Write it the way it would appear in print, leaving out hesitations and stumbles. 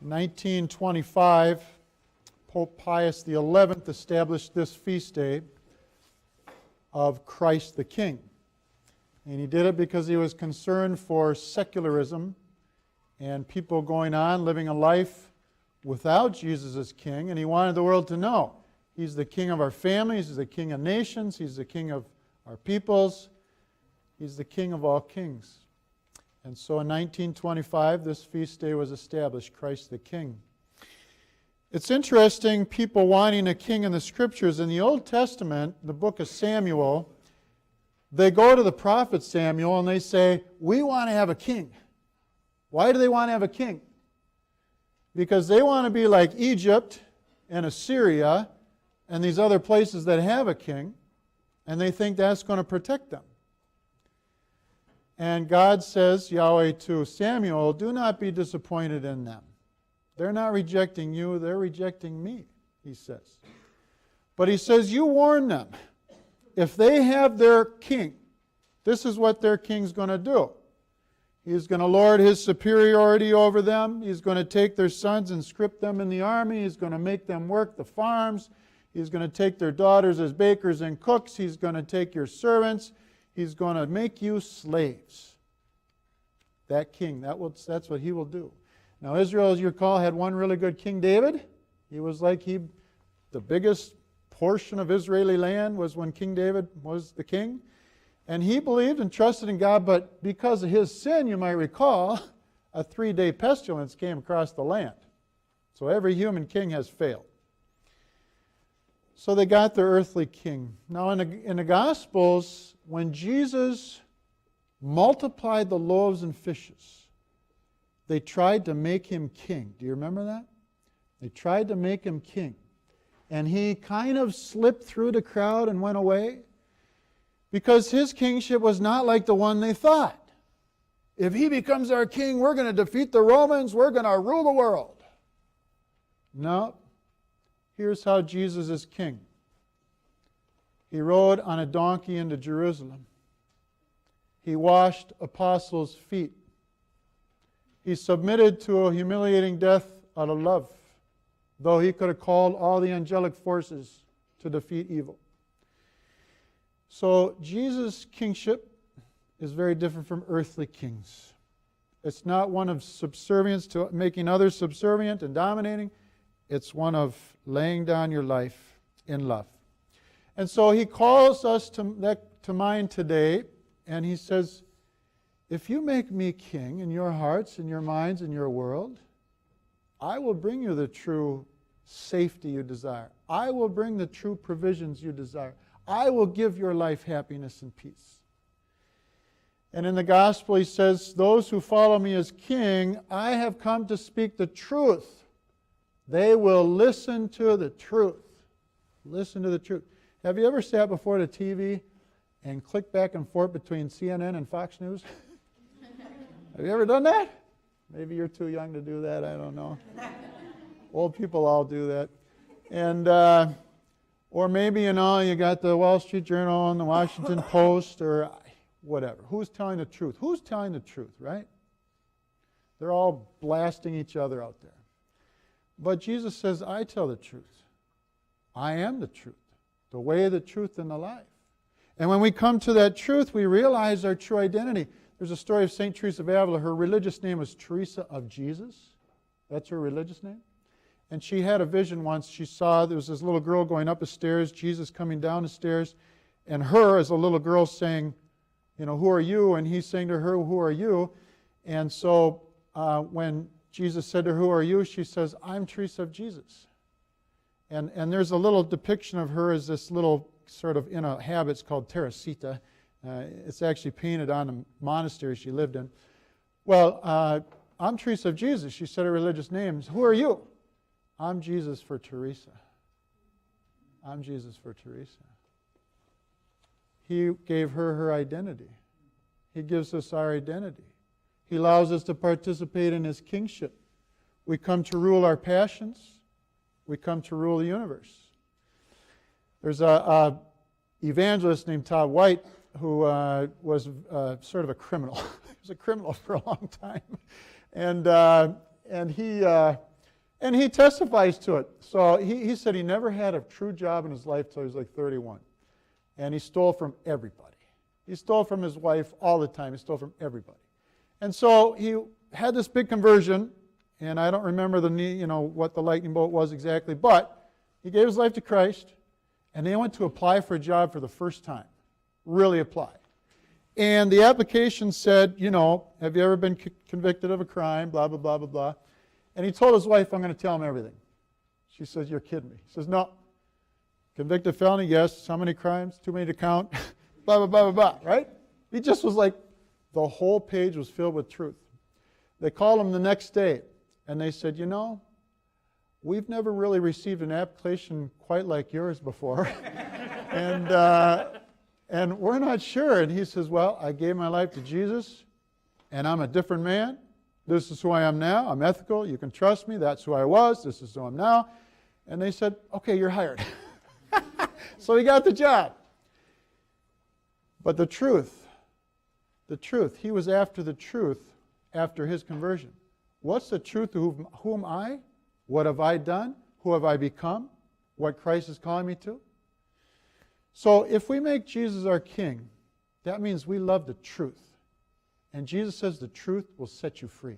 1925, Pope Pius XI established this feast day of Christ the King. And he did it because he was concerned for secularism and people going on living a life without Jesus as King. And he wanted the world to know He's the King of our families, He's the King of nations, He's the King of our peoples, He's the King of all kings. And so in 1925, this feast day was established, Christ the King. It's interesting, people wanting a king in the Scriptures. In the Old Testament, the book of Samuel, they go to the prophet Samuel and they say, we want to have a king. Why do they want to have a king? Because they want to be like Egypt and Assyria and these other places that have a king, and they think that's going to protect them. And God says, Yahweh to Samuel, do not be disappointed in them. They're not rejecting you, they're rejecting me, he says. But he says, you warn them. If they have their king, this is what their king's going to do. He's going to lord his superiority over them. He's going to take their sons and script them in the army. He's going to make them work the farms. He's going to take their daughters as bakers and cooks. He's going to take your servants. He's going to make you slaves. That king, that's what he will do. Now Israel, as you recall, had one really good King David. He was the biggest portion of Israeli land was when King David was the king. And he believed and trusted in God, but because of his sin, you might recall, a 3-day pestilence came across the land. So every human king has failed. So they got their earthly king. Now in the Gospels, when Jesus multiplied the loaves and fishes, they tried to make him king. Do you remember that? They tried to make him king. And he kind of slipped through the crowd and went away because his kingship was not like the one they thought. If he becomes our king, we're going to defeat the Romans, we're going to rule the world. No. Here's how Jesus is king. He rode on a donkey into Jerusalem. He washed apostles' feet. He submitted to a humiliating death out of love, though he could have called all the angelic forces to defeat evil. So Jesus' kingship is very different from earthly kings. It's not one of subservience to making others subservient and dominating. It's one of laying down your life in love. And so he calls us to mind today, and he says, if you make me king in your hearts, in your minds, in your world, I will bring you the true safety you desire. I will bring the true provisions you desire. I will give your life happiness and peace. And in the gospel he says, those who follow me as king, I have come to speak the truth. They will listen to the truth. Listen to the truth. Have you ever sat before the TV and clicked back and forth between CNN and Fox News? Have you ever done that? Maybe you're too young to do that, I don't know. Old people all do that. And or maybe, you got the Wall Street Journal and the Washington Post or whatever. Who's telling the truth? Who's telling the truth, right? They're all blasting each other out there. But Jesus says, I tell the truth. I am the truth, the way, the truth, and the life. And when we come to that truth, we realize our true identity. There's a story of St. Teresa of Avila. Her religious name was Teresa of Jesus. That's her religious name. And she had a vision once. She saw there was this little girl going up the stairs, Jesus coming down the stairs, and her as a little girl saying, who are you? And he's saying to her, who are you? And so when Jesus said to her, who are you? She says, I'm Teresa of Jesus. And there's a little depiction of her as this little sort of in a habit. It's called Teresita. It's actually painted on the monastery she lived in. Well, I'm Teresa of Jesus. She said her religious names. Who are you? I'm Jesus for Teresa. I'm Jesus for Teresa. He gave her identity. He gives us our identity. He allows us to participate in his kingship. We come to rule our passions. We come to rule the universe. There's a evangelist named Todd White who was sort of a criminal. He was a criminal for a long time. And he And he testifies to it. So he said he never had a true job in his life till he was like 31. And he stole from everybody. He stole from his wife all the time. He stole from everybody. And so he had this big conversion, and I don't remember what the lightning bolt was exactly, but he gave his life to Christ, and they went to apply for a job for the first time. Really apply. And the application said, have you ever been convicted of a crime, blah, blah, blah, blah, blah. And he told his wife, I'm going to tell him everything. She says, you're kidding me. He says, no. Convicted felony, yes. How many crimes? Too many to count. Blah, blah, blah, blah, blah, right? He just was like, the whole page was filled with truth. They called him the next day, and they said, we've never really received an application quite like yours before. And we're not sure. And he says, well, I gave my life to Jesus, and I'm a different man. This is who I am now. I'm ethical. You can trust me. That's who I was. This is who I am now. And they said, okay, you're hired. So he got the job. But the truth, he was after the truth after his conversion. What's the truth? Who am I? What have I done? Who have I become? What Christ is calling me to? So if we make Jesus our King, that means we love the truth. And Jesus says the truth will set you free.